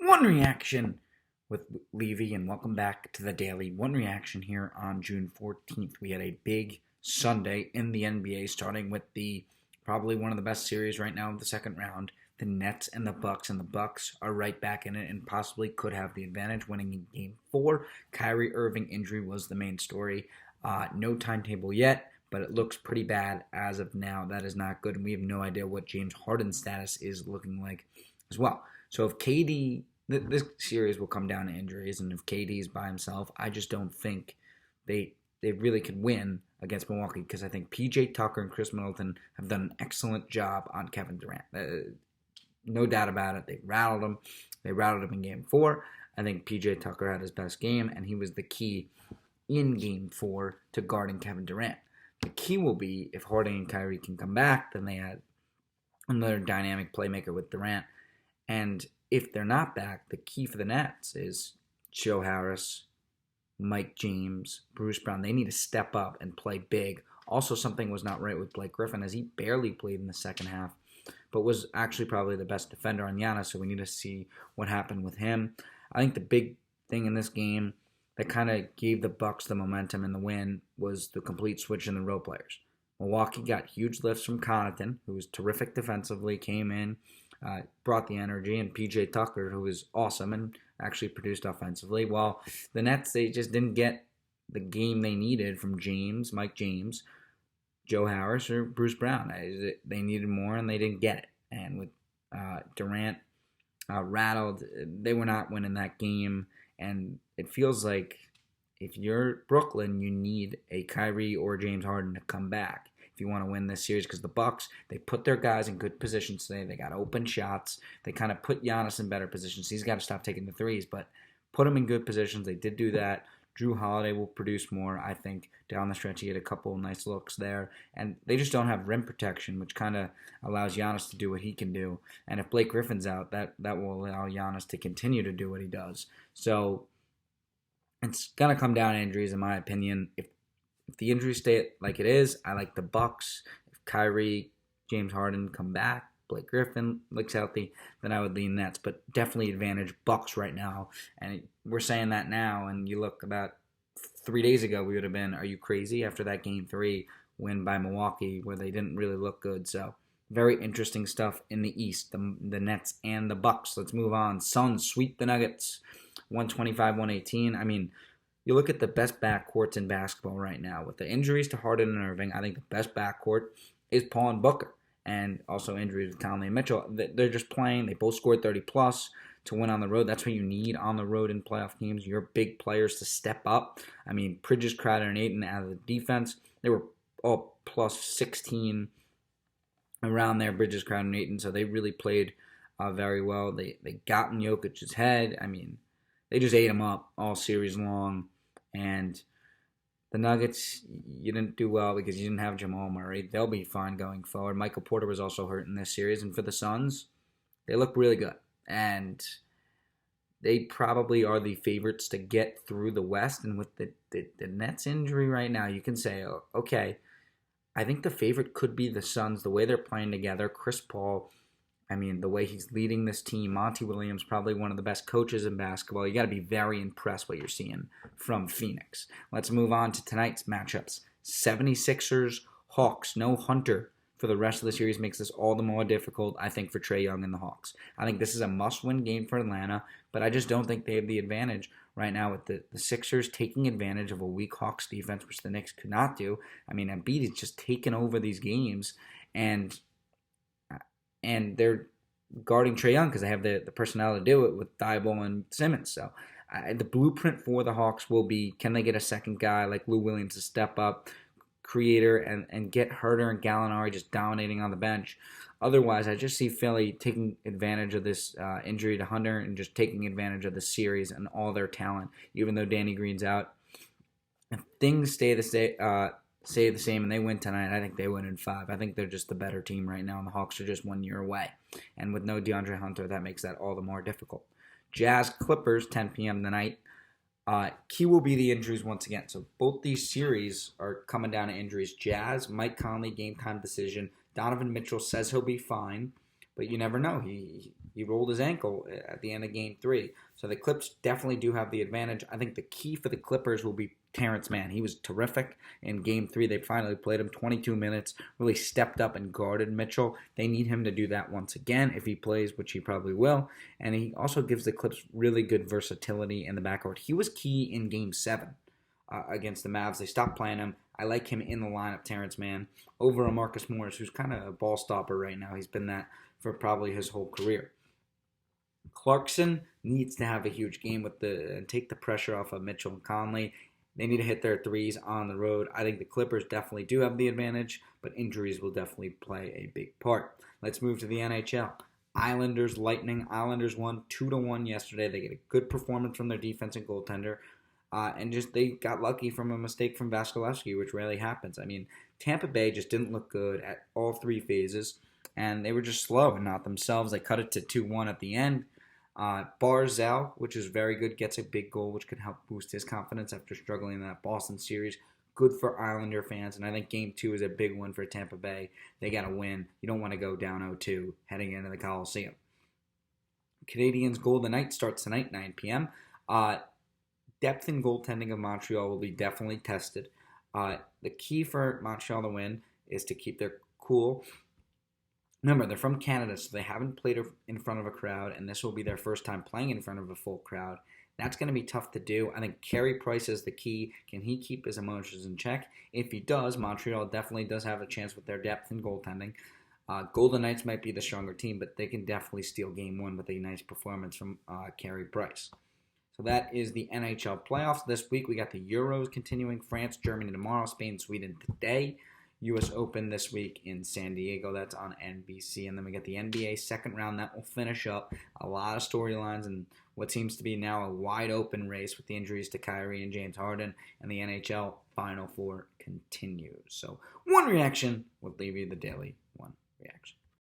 One Reaction with Levy, and welcome back to the Daily One Reaction here on June 14th. We had a big Sunday in the NBA, starting with the probably one of the best series right now of the second round, the Nets and the Bucks. And the Bucks are right back in it and possibly could have the advantage, winning in Game 4. Kyrie Irving injury was the main story. No timetable yet, but it looks pretty bad as of now. That is not good, and we have no idea what James Harden's status is looking like as well. So if KD, this series will come down to injuries, and if KD is by himself, I just don't think they really could win against Milwaukee, because I think PJ Tucker and Chris Middleton have done an excellent job on Kevin Durant. No doubt about it. They rattled him. They rattled him in Game 4. I think PJ Tucker had his best game, and he was the key in Game 4 to guarding Kevin Durant. The key will be if Harden and Kyrie can come back, then they had another dynamic playmaker with Durant. And if they're not back, the key for the Nets is Joe Harris, Mike James, Bruce Brown. They need to step up and play big. Also, something was not right with Blake Griffin, as he barely played in the second half, but was actually probably the best defender on Giannis, so we need to see what happened with him. I think the big thing in this game that kind of gave the Bucks the momentum and the win was the complete switch in the role players. Milwaukee got huge lifts from Connaughton, who was terrific defensively, came in, brought the energy, and PJ Tucker, who was awesome and actually produced offensively. While the Nets, they just didn't get the game they needed from James, Mike James, Joe Harris, or Bruce Brown. They needed more, and they didn't get it. And with Durant rattled, they were not winning that game. And it feels like if you're Brooklyn, you need a Kyrie or James Harden to come back if you want to win this series, because the Bucks, they put their guys in good positions today. They got open shots. They kind of put Giannis in better positions. He's got to stop taking the threes, but put him in good positions. They did do that. Drew Holiday will produce more, I think, down the stretch. He had a couple of nice looks there. And they just don't have rim protection, which kind of allows Giannis to do what he can do. And if Blake Griffin's out, that will allow Giannis to continue to do what he does. So it's going to come down to injuries, in my opinion. If the injuries stay like it is, I like the Bucks. If Kyrie, James Harden come back, Blake Griffin looks healthy, then I would lean Nets. But definitely advantage Bucks right now. And we're saying that now, and you look about 3 days ago, we would have been, are you crazy? After that Game 3 win by Milwaukee, where they didn't really look good. So very interesting stuff in the East, the Nets and the Bucks. Let's move on. Suns sweep the Nuggets, 125-118. I mean, you look at the best backcourts in basketball right now. With the injuries to Harden and Irving, I think the best backcourt is Paul and Booker. And also injuries with Conley and Mitchell. They're just playing. They both scored 30-plus to win on the road. That's what you need on the road in playoff games. Your big players to step up. I mean, Bridges, Crowder, and Ayton out of the defense, they were all plus 16 around there, Bridges, Crowder, and Ayton. So they really played very well. They got in Jokic's head. I mean, they just ate him up all series long. And the Nuggets, you didn't do well because you didn't have Jamal Murray. They'll be fine going forward. Michael Porter was also hurt in this series. And for the Suns, they look really good. And they probably are the favorites to get through the West. And with the Nets injury right now, you can say, oh, okay, I think the favorite could be the Suns. The way they're playing together, Chris Paul, I mean, the way he's leading this team, Monty Williams, probably one of the best coaches in basketball. You got to be very impressed what you're seeing from Phoenix. Let's move on to tonight's matchups. 76ers, Hawks. No Hunter for the rest of the series makes this all the more difficult, I think, for Trae Young and the Hawks. I think this is a must-win game for Atlanta, but I just don't think they have the advantage right now with the Sixers taking advantage of a weak Hawks defense, which the Knicks could not do. I mean, Embiid is just taking over these games, and they're guarding Trae Young because they have the personnel to do it with Thibault and Simmons. So the blueprint for the Hawks will be, can they get a second guy like Lou Williams to step up, creator, and get Herter and Gallinari just dominating on the bench. Otherwise, I just see Philly taking advantage of this injury to Hunter and just taking advantage of the series and all their talent, even though Danny Green's out. If things stay the same and they win tonight, I think they win in 5. I think they're just the better team right now, and the Hawks are just 1 year away. And with no DeAndre Hunter, that makes that all the more difficult. Jazz Clippers, 10 p.m. tonight. Key will be the injuries once again. So both these series are coming down to injuries. Jazz, Mike Conley, game time decision. Donovan Mitchell says he'll be fine, but you never know. he rolled his ankle at the end of Game 3. So the Clips definitely do have the advantage. I think the key for the Clippers will be Terrence Mann. He was terrific in Game 3. They finally played him 22 minutes, really stepped up and guarded Mitchell. They need him to do that once again if he plays, which he probably will. And he also gives the Clips really good versatility in the backcourt. He was key in Game 7 against the Mavs. They stopped playing him. I like him in the lineup, Terrence Mann, over a Marcus Morris, who's kind of a ball stopper right now. He's been that for probably his whole career. Clarkson needs to have a huge game and take the pressure off of Mitchell and Conley. They need to hit their threes on the road. I think the Clippers definitely do have the advantage, but injuries will definitely play a big part. Let's move to the NHL. Islanders, Lightning. Islanders won 2-1 yesterday. They get a good performance from their defense and goaltender. And they got lucky from a mistake from Vasilevsky, which rarely happens. I mean, Tampa Bay just didn't look good at all three phases, and they were just slow and not themselves. They cut it to 2-1 at the end. Barzal, which is very good, gets a big goal, which could help boost his confidence after struggling in that Boston series. Good for Islander fans, and I think Game 2 is a big one for Tampa Bay. They got to win. You don't want to go down 0-2 heading into the Coliseum. Canadiens Golden Knights starts tonight, 9 p.m. Depth and goaltending of Montreal will be definitely tested. The key for Montreal to win is to keep their cool. Remember, they're from Canada, so they haven't played in front of a crowd, and this will be their first time playing in front of a full crowd. That's going to be tough to do. I think Carey Price is the key. Can he keep his emotions in check? If he does, Montreal definitely does have a chance with their depth and goaltending. Golden Knights might be the stronger team, but they can definitely steal Game 1 with a nice performance from Carey Price. So that is the NHL playoffs. This week we got the Euros continuing. France, Germany tomorrow. Spain, Sweden today. U.S. Open this week in San Diego. That's on NBC. And then we got the NBA second round. That will finish up a lot of storylines and what seems to be now a wide open race with the injuries to Kyrie and James Harden. And the NHL Final Four continues. So one reaction with Levy, the Daily One Reaction.